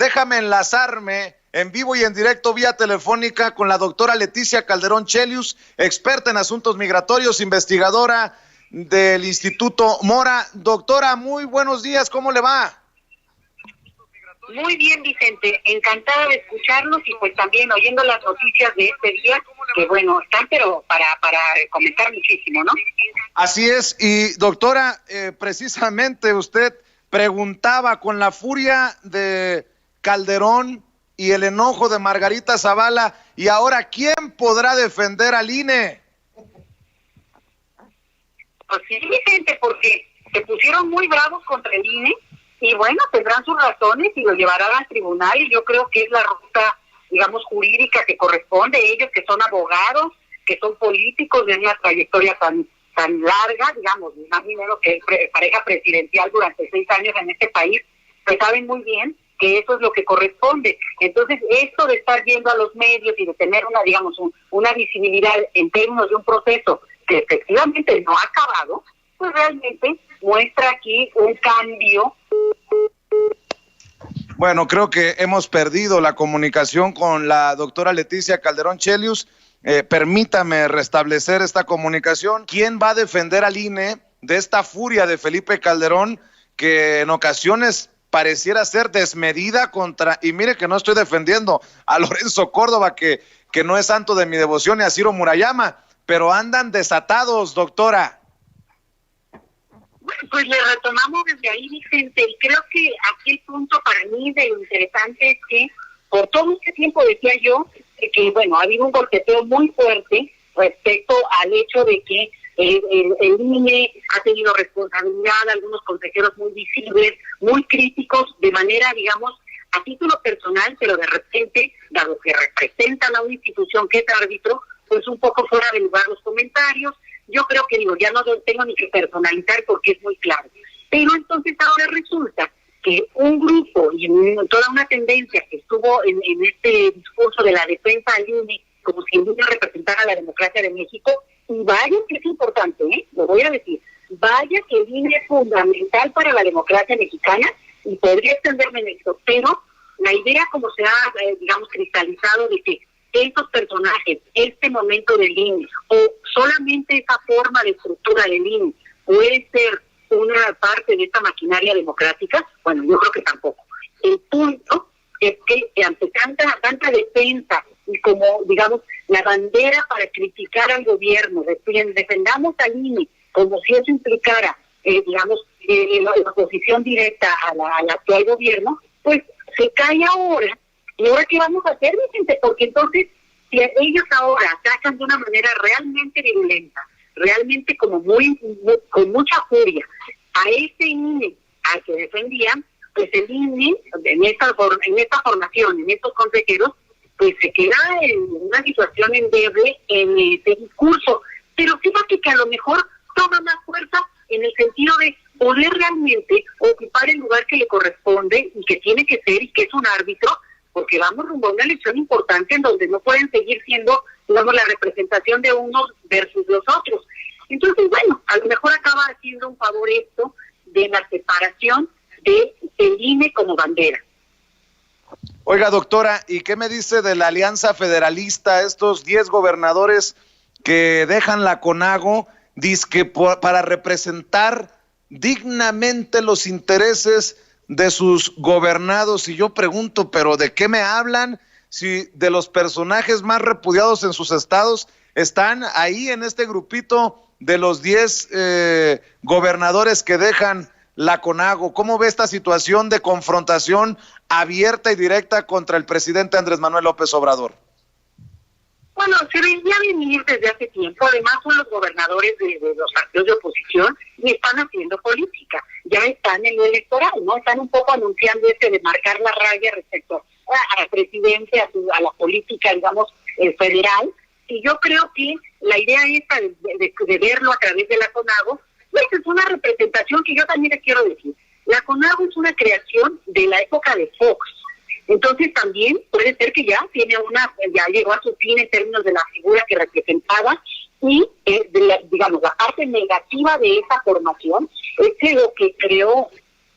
Déjame enlazarme en vivo y en directo vía telefónica con la doctora Leticia Calderón Chelius, experta en asuntos migratorios, investigadora del Instituto Mora. Doctora, muy buenos días, ¿cómo le va? Muy bien, Vicente, encantada de escucharlos y pues también oyendo las noticias de este día, que bueno, están pero para comentar muchísimo, ¿no? Así es, y doctora, precisamente usted preguntaba con la furia de Calderón y el enojo de Margarita Zavala, y ahora, ¿quién podrá defender al INE? Pues sí, Vicente, porque se pusieron muy bravos contra el INE, y bueno, tendrán sus razones y lo llevarán al tribunal, y yo creo que es la ruta, digamos, jurídica que corresponde a ellos, que son abogados, que son políticos de una trayectoria tan larga, digamos, más dinero que pareja presidencial durante 6 años en este país, pues saben muy bien que eso es lo que corresponde. Entonces, esto de estar yendo a los medios y de tener una, digamos, una visibilidad en términos de un proceso que efectivamente no ha acabado, pues realmente muestra aquí un cambio. Bueno, creo que hemos perdido la comunicación con la doctora Leticia Calderón Chelius. Permítame restablecer esta comunicación. ¿Quién va a defender al INE de esta furia de Felipe Calderón, que en ocasiones pareciera ser desmedida contra, y mire que no estoy defendiendo a Lorenzo Córdoba, que no es santo de mi devoción, ni a Ciro Murayama, pero andan desatados, doctora? Bueno, pues le retomamos desde ahí, Vicente, y creo que aquí el punto para mí de lo interesante es que por todo este tiempo decía yo que bueno, ha habido un golpeteo muy fuerte respecto al hecho de que el INE ha tenido responsabilidad, algunos consejeros muy visibles, muy críticos, de manera, digamos, a título personal, pero de repente, dado que representan a una institución que es árbitro, pues un poco fuera de lugar los comentarios. Yo creo que ya no tengo ni que personalizar porque es muy claro. Pero entonces ahora resulta que un grupo y toda una tendencia que estuvo en este discurso de la defensa al INE, como si el INE representara la democracia de México, y vaya que es importante, lo voy a decir, vaya que el INE es fundamental para la democracia mexicana y podría extenderme en esto, pero la idea como se ha, digamos, cristalizado de que estos personajes, este momento del INE, o solamente esa forma de estructura del INE puede ser una parte de esta maquinaria democrática, bueno, yo creo que tampoco. El punto es que ante tanta defensa y como, digamos, la bandera para criticar al gobierno, defendamos al INE, como si eso implicara, digamos, la oposición directa al actual gobierno, pues se cae ahora. ¿Y ahora qué vamos a hacer, Vicente? Porque entonces, si ellos ahora atacan de una manera realmente violenta, realmente como con mucha furia, a ese INE al que defendían, pues el INE, en esta formación, en estos consejeros, pues se queda en una situación endeble en ese discurso. Pero fíjate que a lo mejor toma más fuerza en el sentido de poder realmente ocupar el lugar que le corresponde y que tiene que ser y que es un árbitro, porque vamos rumbo a una elección importante en donde no pueden seguir siendo, digamos, la representación de unos versus los otros. Entonces, bueno, a lo mejor acaba haciendo un favor esto de la separación del INE como bandera. Oiga, doctora, ¿y qué me dice de la Alianza Federalista, estos 10 gobernadores que dejan la CONAGO, dizque para representar dignamente los intereses de sus gobernados? Y yo pregunto, ¿pero de qué me hablan? Si de los personajes más repudiados en sus estados están ahí en este grupito de los 10 gobernadores que dejan la CONAGO. ¿Cómo ve esta situación de confrontación abierta y directa contra el presidente Andrés Manuel López Obrador? Bueno, se venía venir desde hace tiempo. Además, son los gobernadores de los partidos de oposición y están haciendo política. Ya están en lo electoral, ¿no? Están un poco anunciando de marcar la raya respecto a la presidencia, a la política, digamos, federal. Y yo creo que la idea esta de verlo a través de la CONAGO, pues es una representación que yo también les quiero decir. La CONAGO es una creación de la época de Fox. Entonces también puede ser que ya llegó a su fin en términos de la figura que representaba y digamos la parte negativa de esa formación es que lo que creó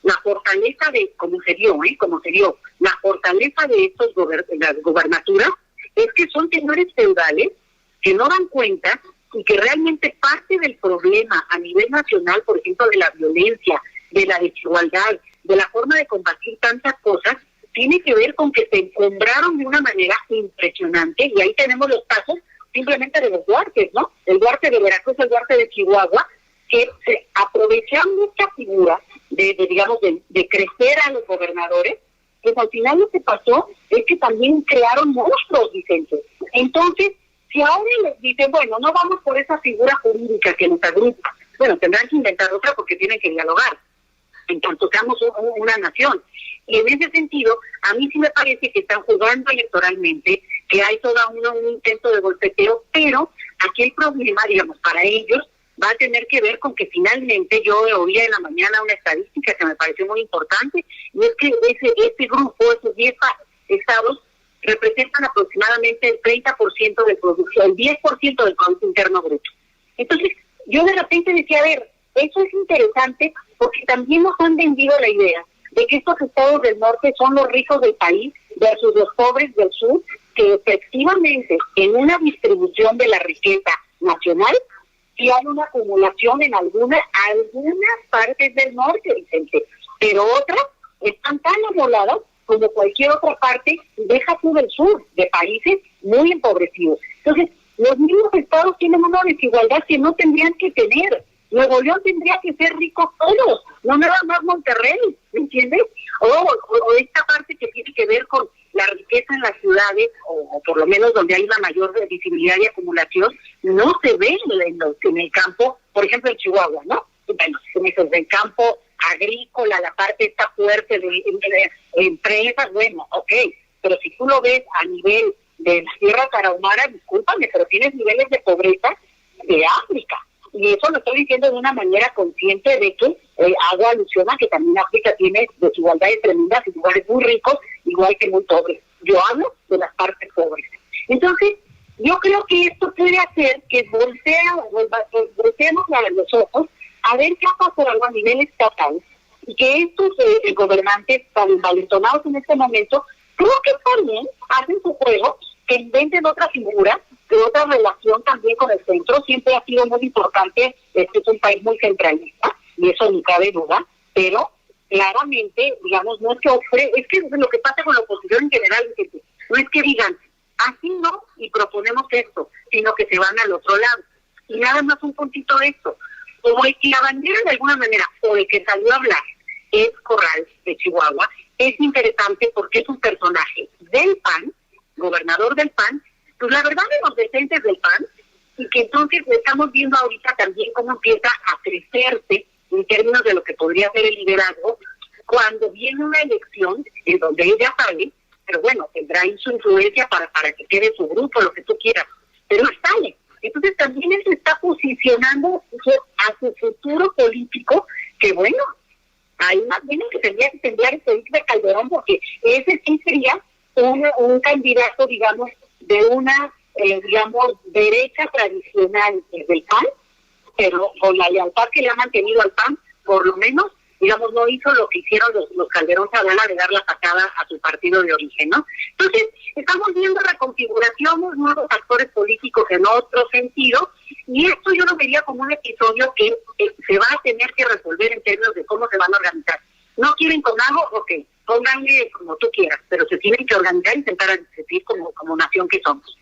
la fortaleza de, como se dio, la fortaleza de estos las gobernaturas es que son señores feudales que no dan cuenta y que realmente parte del problema a nivel nacional, por ejemplo, de la violencia, de la desigualdad, de la forma de combatir tantas cosas, tiene que ver con que se encumbraron de una manera impresionante, y ahí tenemos los casos simplemente de los Duartes, ¿no? El Duarte de Veracruz, el Duarte de Chihuahua, que se aprovecharon esta figura de crecer a los gobernadores, pues al final lo que pasó es que también crearon monstruos, Vicente. Entonces, si ahora les dicen, bueno, no vamos por esa figura jurídica que nos agrupa, bueno, tendrán que inventar otra porque tienen que dialogar, en tanto seamos una nación. Y en ese sentido, a mí sí me parece que están jugando electoralmente, que hay todo un intento de golpeteo, pero aquí el problema, digamos, para ellos va a tener que ver con que finalmente, yo oía en la mañana una estadística que me pareció muy importante, y es que ese grupo, esos 10 estados, representan aproximadamente el 30% del producto, el 10% del Producto Interno Bruto. Entonces, yo de repente decía, a ver, eso es interesante porque también nos han vendido la idea de que estos estados del norte son los ricos del país versus los pobres del sur, que efectivamente en una distribución de la riqueza nacional sí hay una acumulación en algunas partes del norte, Vicente, pero otras están tan amoladas como cualquier otra parte, deja tú del sur, de países muy empobrecidos. Entonces, los mismos estados tienen una desigualdad que no tendrían que tener. Nuevo León tendría que ser rico todos, no nada más Monterrey, ¿me entiendes? O esta parte que tiene que ver con la riqueza en las ciudades, o por lo menos donde hay la mayor visibilidad y acumulación, no se ve en el campo, por ejemplo en Chihuahua, ¿no? Bueno, en el campo agrícola, la parte esta fuerte de empresas, bueno, ok, pero si tú lo ves a nivel de la Sierra Tarahumara, discúlpame, pero tienes niveles de pobreza de África. Y eso lo estoy diciendo de una manera consciente de que hago alusión a que también África tiene desigualdades tremendas y lugares muy ricos, igual que muy pobres. Yo hablo de las partes pobres. Entonces, yo creo que esto puede hacer que volteemos los ojos a ver qué ha pasado a nivel estatal y que estos gobernantes tan envalentonados en este momento, creo que también hacen su juego, que inventen otra figura, de otra relación también con el centro. Siempre ha sido muy importante, este es un país muy centralista, y eso ni cabe duda, pero claramente, digamos, no es que es que lo que pasa con la oposición en general, no es que digan, así no, y proponemos esto, sino que se van al otro lado. Y nada más un puntito de esto, como el que la bandera de alguna manera, o el que salió a hablar, es Corral de Chihuahua, es interesante porque es un personaje del PAN, gobernador del PAN, pues la verdad de los decentes del PAN, y que entonces estamos viendo ahorita también cómo empieza a crecerse en términos de lo que podría ser el liderazgo, cuando viene una elección en donde ella sale, pero bueno, tendrá ahí su influencia para que quede su grupo, lo que tú quieras, pero sale. Entonces también él se está posicionando a su futuro político, que bueno, ahí más bien que tendría que Felipe Calderón, porque ese sí sería un candidato, digamos, de una, derecha tradicional del PAN, pero con la lealtad que le ha mantenido al PAN, por lo menos, digamos, no hizo lo que hicieron los Calderón Zavala de dar la patada a su partido de origen, ¿no? Entonces, estamos viendo reconfiguraciones, nuevos actores políticos en otro sentido, y esto yo lo vería como un episodio que se va a tener que resolver en términos de cómo se van a organizar. ¿No quieren con algo? Ok, pónganle como tú quieras, pero se tienen que organizar y intentar decidir como nación que somos.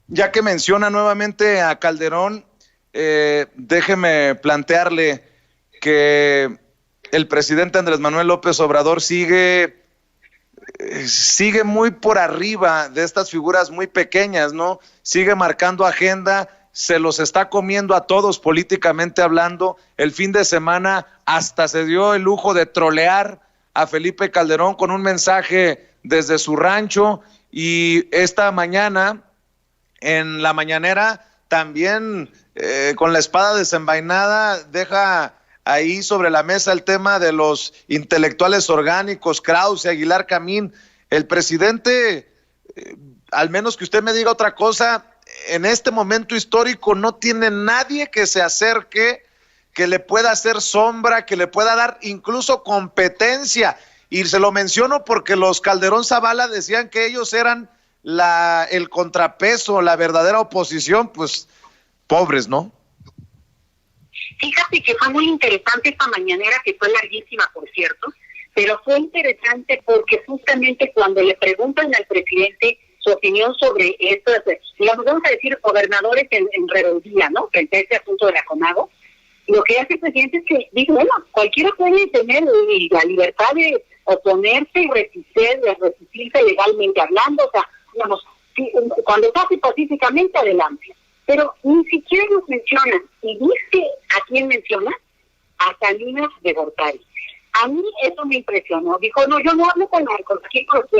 Ya que menciona nuevamente a Calderón, déjeme plantearle que el presidente Andrés Manuel López Obrador sigue muy por arriba de estas figuras muy pequeñas, ¿no? Sigue marcando agenda, se los está comiendo a todos políticamente hablando. El fin de semana hasta se dio el lujo de trolear a Felipe Calderón con un mensaje desde su rancho, y esta mañana en la mañanera también con la espada desenvainada deja ahí sobre la mesa el tema de los intelectuales orgánicos, Krause, Aguilar Camín. El presidente, al menos que usted me diga otra cosa, en este momento histórico no tiene nadie que se acerque que le pueda hacer sombra, que le pueda dar incluso competencia. Y se lo menciono porque los Calderón Zavala decían que ellos eran el contrapeso, la verdadera oposición, pues pobres, ¿no? Fíjate que fue muy interesante esta mañanera, que fue larguísima, por cierto, pero fue interesante porque justamente cuando le preguntan al presidente su opinión sobre estos, digamos, vamos a decir, gobernadores en rebeldía, ¿no?, frente a este asunto de la CONAGO, lo que hace el presidente es que dice, bueno, cualquiera puede tener la libertad de oponerse y resistirse legalmente hablando, o sea, digamos, cuando pase pacíficamente, adelante. Pero ni siquiera nos menciona, y dice a quién menciona, a Salinas de Gortari. A mí eso me impresionó. Dijo, no, yo no hablo con aquí con los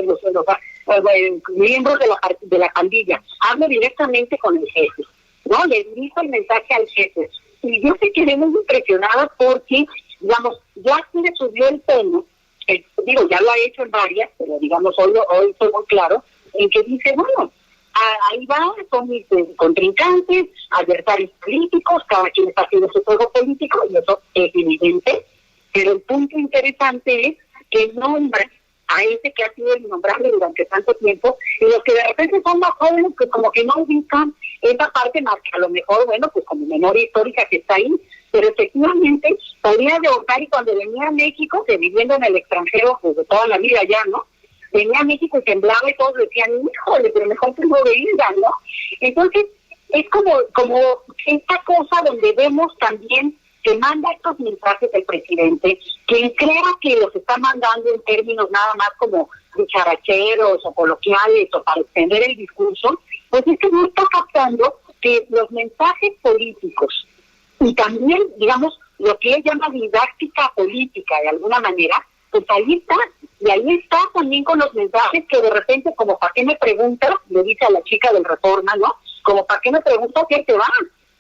miembros de la pandilla, hablo directamente con el jefe, ¿no? Le dirijo el mensaje al jefe. Y yo se quedé muy impresionada porque, digamos, ya se le subió el tono, digo, ya lo ha hecho en varias, pero digamos, hoy estoy muy claro, en que dice, bueno, ahí va, son mis contrincantes, adversarios políticos, cada quien está haciendo su juego político, y eso es evidente, pero el punto interesante es que nombra a ese que ha sido innombrable durante tanto tiempo, y los que de repente son más jóvenes, que como que no ubican esa parte más que a lo mejor, bueno, pues como memoria histórica que está ahí, pero efectivamente podría devotar, y cuando venía a México, que viviendo en el extranjero, pues de toda la vida ya, ¿no?, venía a México y temblaba y todos decían, híjole, pero mejor que no venga, ¿no? Entonces, es como esta cosa donde vemos también que manda estos mensajes el presidente, que crea que los está mandando en términos nada más como dicharacheros o coloquiales o para extender el discurso, pues es que no está captando que los mensajes políticos y también, digamos, lo que él llama didáctica política de alguna manera, pues ahí está. Y ahí está también con los mensajes que de repente, como para qué me preguntas, le dice a la chica del Reforma, ¿no? Como para qué me preguntas, ¿qué te va?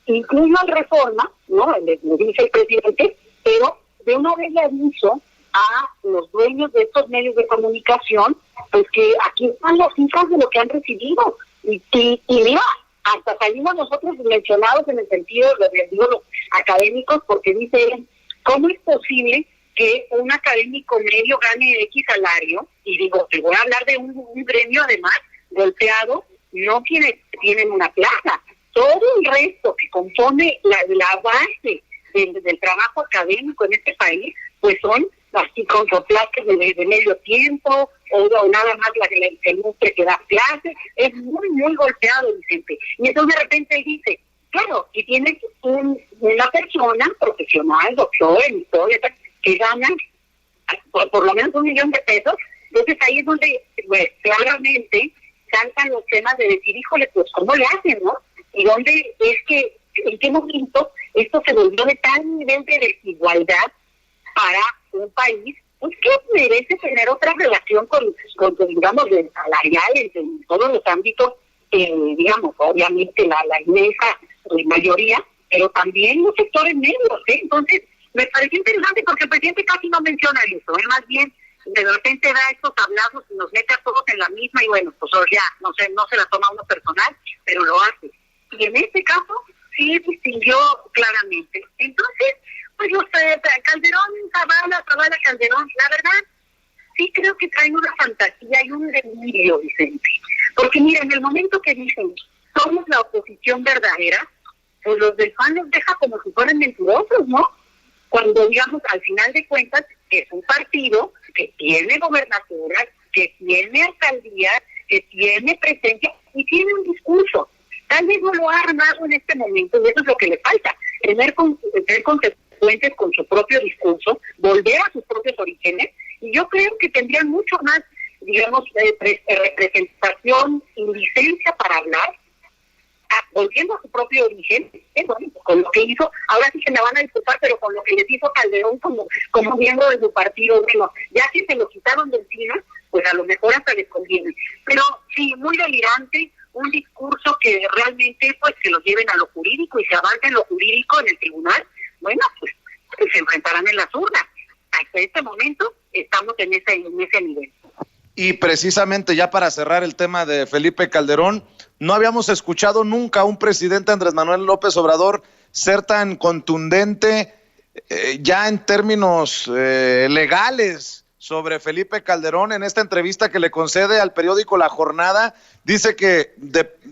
Incluyo al Reforma, ¿no? Le dice el presidente, pero de una vez le aviso a los dueños de estos medios de comunicación, pues que aquí están las cifras de lo que han recibido. Y mira, hasta salimos nosotros mencionados en el sentido de los académicos, porque dice, ¿cómo es posible que un académico medio gane X salario? Y digo, te voy a hablar de un gremio además golpeado, no quienes tienen una plaza, todo el resto que compone la base del trabajo académico en este país, pues son así con plazas de medio tiempo, o nada más el mustre que da clases, es muy, muy golpeado, Vicente. Y entonces de repente él dice, claro, si tienes una persona profesional, doctor en historia, que ganan por lo menos 1 millón de pesos, entonces ahí es donde pues, claramente saltan los temas de decir, híjole, pues ¿cómo le hacen, no? Y dónde es que, en qué momento esto se volvió de tal nivel de desigualdad para un país, pues que merece tener otra relación con digamos, de salarial en todos los ámbitos, digamos, obviamente la inmensa mayoría, pero también los sectores medios, ¿eh? Entonces, me pareció interesante porque el presidente casi no menciona eso, más bien de repente da estos hablazos y nos mete a todos en la misma y bueno, pues ya, no se la toma uno personal, pero lo hace. Y en este caso sí distinguió claramente. Entonces, pues los Calderón, Zavala, Calderón, la verdad, sí creo que traen una fantasía y un delirio, Vicente. Porque mira, en el momento que dicen, somos la oposición verdadera, pues los del PAN los deja como si fueran mentirosos, ¿no? Cuando, digamos, al final de cuentas, es un partido que tiene gobernaturas, que tiene alcaldías, que tiene presencia y tiene un discurso. Tal vez no lo ha armado en este momento, y eso es lo que le falta, ser consecuentes con su propio discurso, volver a sus propios orígenes, y yo creo que tendrían mucho más, digamos, representación y licencia para hablar, volviendo a su propio origen, bueno, con lo que hizo, ahora sí que me van a disculpar, pero con lo que les hizo Calderón como miembro de su partido, bueno, ya que se lo quitaron de encima, pues a lo mejor hasta les conviene. Pero sí, muy delirante, un discurso que realmente pues se los lleven a lo jurídico y se avance en lo jurídico en el tribunal, bueno, pues se enfrentarán en las urnas. Hasta este momento estamos en ese nivel. Y precisamente ya para cerrar el tema de Felipe Calderón, no habíamos escuchado nunca a un presidente Andrés Manuel López Obrador ser tan contundente ya en términos legales sobre Felipe Calderón. En esta entrevista que le concede al periódico La Jornada, dice que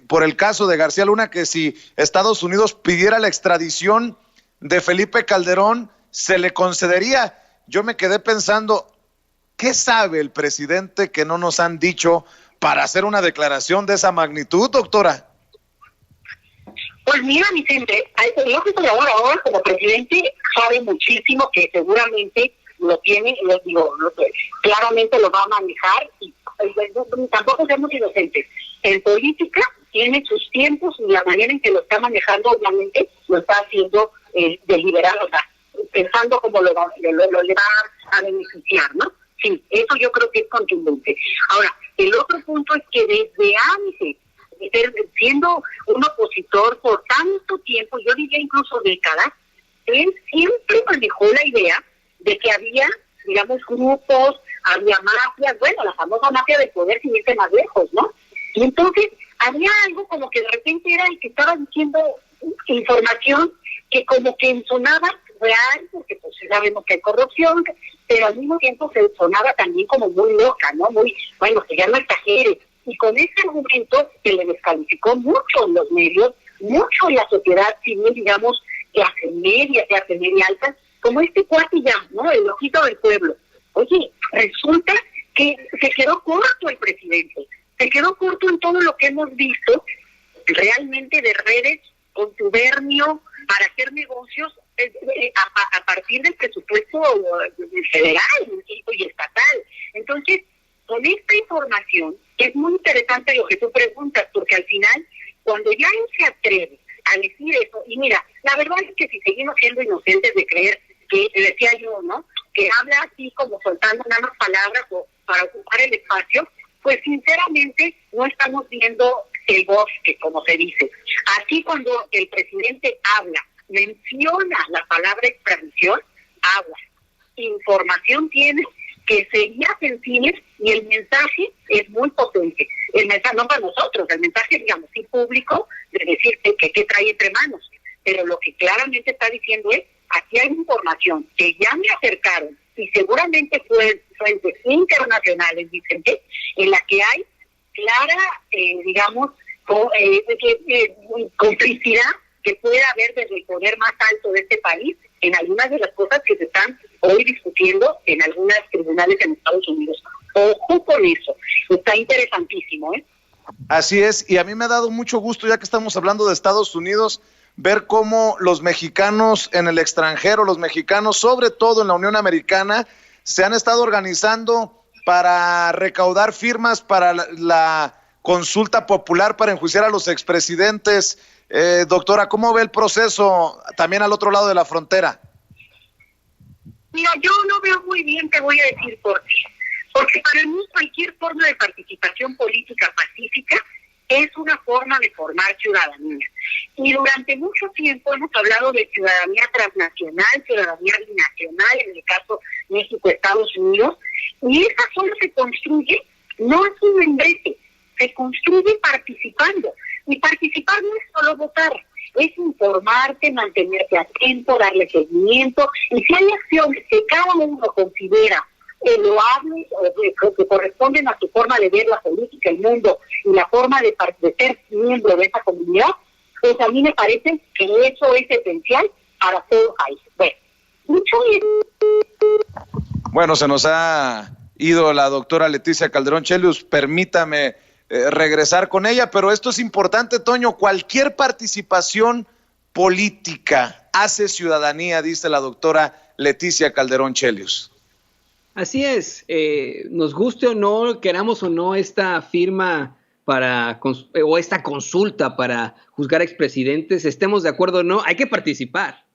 por el caso de García Luna, que si Estados Unidos pidiera la extradición de Felipe Calderón, se le concedería. Yo me quedé pensando, ¿qué sabe el presidente que no nos han dicho para hacer una declaración de esa magnitud, doctora? Pues mira, Vicente, López Obrador ahora como presidente sabe muchísimo, que seguramente lo tiene, claramente lo va a manejar, y tampoco seamos inocentes. En política tiene sus tiempos, y la manera en que lo está manejando obviamente lo está haciendo deliberado, o sea, pensando cómo le va a beneficiar, ¿no? Sí, eso yo creo que es contundente. Ahora, el otro punto es que desde antes, siendo un opositor por tanto tiempo, yo diría incluso décadas, él siempre manejó la idea de que había, digamos, grupos, había mafias, bueno, la famosa mafia del poder, sin irse más lejos, ¿no? Y entonces había algo como que de repente era el que estaba diciendo información que como que sonaba real, porque pues sabemos que hay corrupción, pero al mismo tiempo se sonaba también como muy loca, ¿no? Muy, bueno, que ya no exagere. Y con ese argumento se le descalificó mucho en los medios, mucho en la sociedad civil, digamos, clase media alta, como este cuate ya, ¿no? El ojito del pueblo. Oye, resulta que se quedó corto el presidente, se quedó corto en todo lo que hemos visto realmente de redes, contubernio, para hacer negocios a partir del presupuesto federal y estatal. Entonces, con esta información, es muy interesante lo que tú preguntas, porque al final, cuando ya él se atreve a decir eso, y mira, la verdad es que si seguimos siendo inocentes de creer que, decía yo, ¿no?, que habla así como soltando nada más palabras o para ocupar el espacio, pues sinceramente no estamos viendo el bosque, como se dice. Así cuando el presidente habla, menciona la palabra extradición, habla, información tiene que sería sensible, y el mensaje es muy potente. El mensaje no para nosotros, el mensaje, digamos, sí público, de decirte que trae entre manos, pero lo que claramente está diciendo es, aquí hay información que ya me acercaron, y seguramente fuentes internacionales, Vicente, en la que hay clara, digamos, complicidad que puede haber desde el poder más alto de este país en algunas de las cosas que se están hoy discutiendo en algunos tribunales en Estados Unidos. Ojo con eso, está interesantísimo, ¿eh? Así es, y a mí me ha dado mucho gusto, ya que estamos hablando de Estados Unidos, ver cómo los mexicanos en el extranjero, los mexicanos sobre todo en la Unión Americana, se han estado organizando para recaudar firmas para la consulta popular para enjuiciar a los expresidentes. Doctora, ¿cómo ve el proceso también al otro lado de la frontera? Mira, yo no veo muy bien, te voy a decir por qué. Porque para mí cualquier forma de participación política pacífica es una forma de formar ciudadanía. Y durante mucho tiempo hemos hablado de ciudadanía transnacional, ciudadanía binacional, en el caso México-Estados Unidos, y esa solo se construye, no es un membrete, se construye participando. Y participar no es solo votar, es informarte, mantenerte atento, darle seguimiento, y si hay acciones que cada uno considera loables o que corresponden a su forma de ver la política, el mundo y la forma de ser miembro de esa comunidad, pues a mí me parece que eso es esencial para todo el país. Bueno, mucho bien. Bueno, se nos ha ido la doctora Leticia Calderón Chelius, permítame regresar con ella, pero esto es importante, Toño, cualquier participación política hace ciudadanía, dice la doctora Leticia Calderón Chelius. Así es, nos guste o no, queramos o no esta firma o esta consulta para juzgar a expresidentes, estemos de acuerdo o no, hay que participar.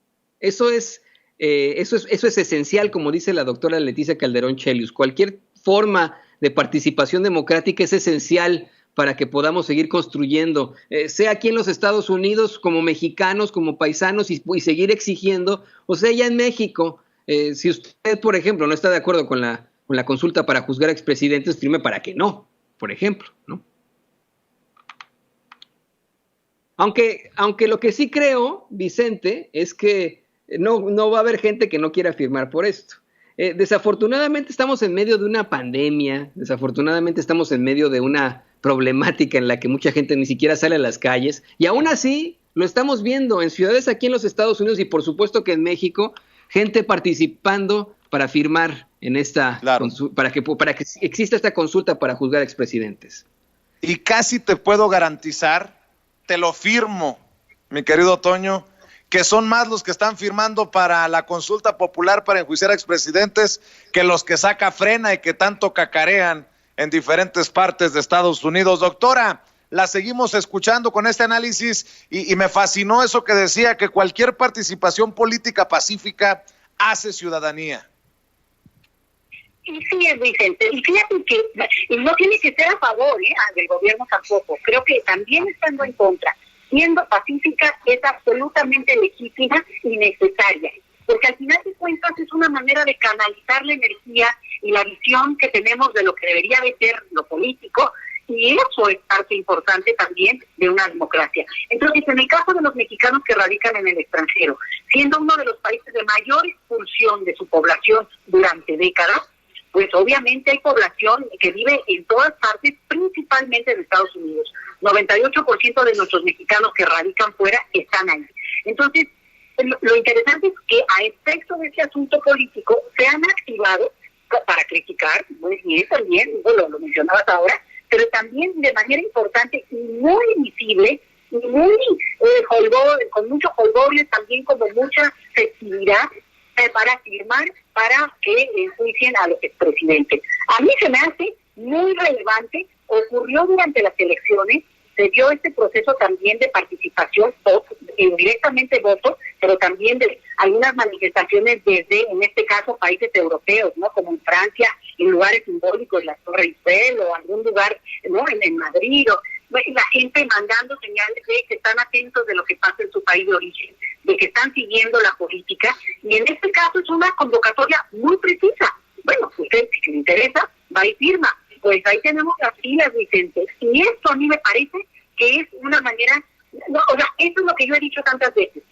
Eso es esencial, como dice la doctora Leticia Calderón Chelius. Cualquier forma de participación democrática es esencial para que podamos seguir construyendo, sea aquí en los Estados Unidos, como mexicanos, como paisanos, y seguir exigiendo, o sea, ya en México. Si usted, por ejemplo, no está de acuerdo con la consulta para juzgar a expresidentes, firme para que no, por ejemplo, ¿no? Aunque lo que sí creo, Vicente, es que no va a haber gente que no quiera firmar por esto. Desafortunadamente estamos en medio de una pandemia, desafortunadamente estamos en medio de una problemática en la que mucha gente ni siquiera sale a las calles, y aún así lo estamos viendo en ciudades aquí en los Estados Unidos y por supuesto que en México, gente participando para firmar en esta, claro, para que exista esta consulta para juzgar expresidentes. Y casi te puedo garantizar, te lo firmo, mi querido Toño, que son más los que están firmando para la consulta popular para enjuiciar a expresidentes que los que saca Frena y que tanto cacarean en diferentes partes de Estados Unidos. Doctora, la seguimos escuchando con este análisis y me fascinó eso que decía, que cualquier participación política pacífica hace ciudadanía. Y sí es, Vicente, y fíjate que no tiene que ser a favor del gobierno tampoco, creo que también estando en contra, siendo pacífica, es absolutamente legítima y necesaria, porque al final de cuentas es una manera de canalizar la energía y la visión que tenemos de lo que debería de ser lo político, y eso es parte importante también de una democracia. Entonces, en el caso de los mexicanos que radican en el extranjero, siendo uno de los países de mayor expulsión de su población durante décadas, pues obviamente hay población que vive en todas partes, principalmente en Estados Unidos. 98% de nuestros mexicanos que radican fuera están ahí. Entonces, lo interesante es que a efecto de ese asunto político se han activado para criticar, muy bien también, lo mencionabas ahora, pero también de manera importante y muy visible, y muy con mucho jolgorio, también como mucha festividad, para firmar para que enjuicien a los expresidentes. A mí se me hace muy relevante, ocurrió durante las elecciones, se dio este proceso también de participación, directamente voto, pero también de algunas manifestaciones desde, en este caso, países europeos, ¿no? Como en Francia, en lugares simbólicos, la Torre Eiffel o algún lugar, ¿no? En Madrid, la gente mandando señales de que están atentos de lo que pasa en su país de origen, de que están siguiendo la política, y en este caso es una convocatoria muy precisa. Bueno, usted, si le interesa, va y firma. Pues ahí tenemos las filas, Vicente, y esto a mí me parece que es una manera, eso es lo que yo he dicho tantas veces,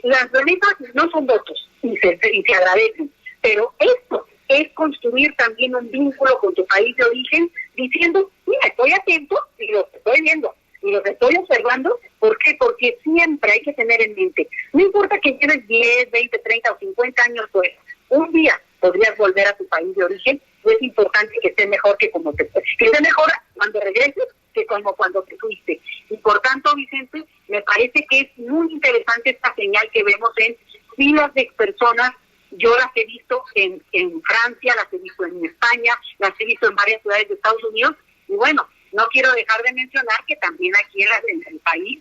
las remesas no son votos, y se agradecen, pero esto es construir también un vínculo con tu país de origen, diciendo, mira, estoy atento y los estoy viendo, y los estoy observando. ¿Por qué? Porque siempre hay que tener en mente, no importa que lleves 10, 20, 30 o 50 años fuera, un día podrías volver a tu país de origen, y es importante que esté mejor que esté mejor cuando regreses que como cuando te fuiste. Y por tanto, Vicente, me parece que es muy interesante esta señal que vemos en filas de personas. Yo las he visto en Francia, las he visto en España, las he visto en varias ciudades de Estados Unidos, y bueno, no quiero dejar de mencionar que también aquí en el país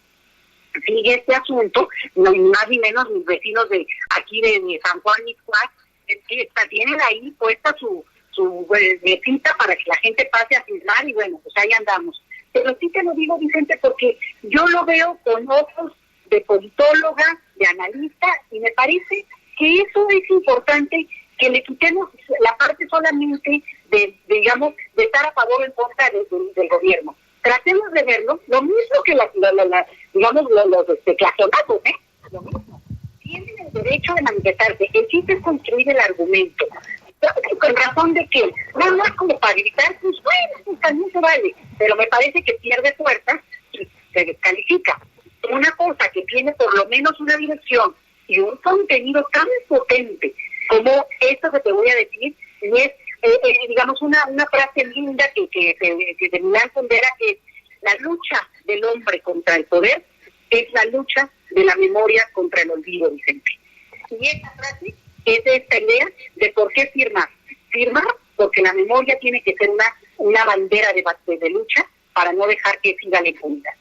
sigue este asunto, ni más ni menos mis vecinos de aquí de San Juan Mixcoac, que tienen ahí puesta su mesita para que la gente pase a firmar, y bueno, pues ahí andamos. Pero sí te lo digo, Vicente, porque yo lo veo con ojos de politóloga, de analista, y me parece que eso es importante, que le quitemos la parte solamente de estar a favor o en contra del gobierno. Tratemos de verlo, lo mismo que los claxonazos, lo mismo. Tienen el derecho de manifestarse, el chiste es construir el argumento. Con razón de que, no es como para gritar, pues bueno, pues también se vale, pero me parece que pierde fuerza y se descalifica. Una cosa que tiene por lo menos una dirección y un contenido tan potente como esto que te voy a decir, y es, una frase linda que de Milán Kundera, que es: la lucha del hombre contra el poder es la lucha de la memoria contra el olvido, Vicente. Y esa frase es esta idea de por qué firmar. Firmar porque la memoria tiene que ser una bandera de lucha para no dejar que siga la impunidad.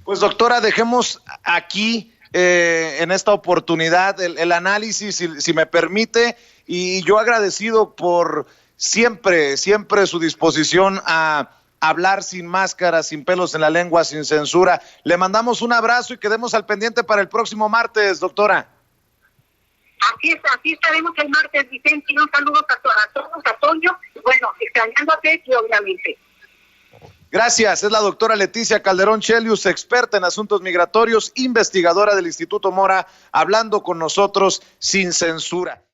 Pues doctora, dejemos aquí en esta oportunidad el análisis, si me permite, y yo agradecido por siempre su disposición a hablar sin máscara, sin pelos en la lengua, sin censura. Le mandamos un abrazo y quedemos al pendiente para el próximo martes, doctora. Así estaremos el martes, Vicente, y un saludo a todos, a Toño, y bueno, extrañándote, obviamente. Gracias, es la doctora Leticia Calderón Chelius, experta en asuntos migratorios, investigadora del Instituto Mora, hablando con nosotros sin censura.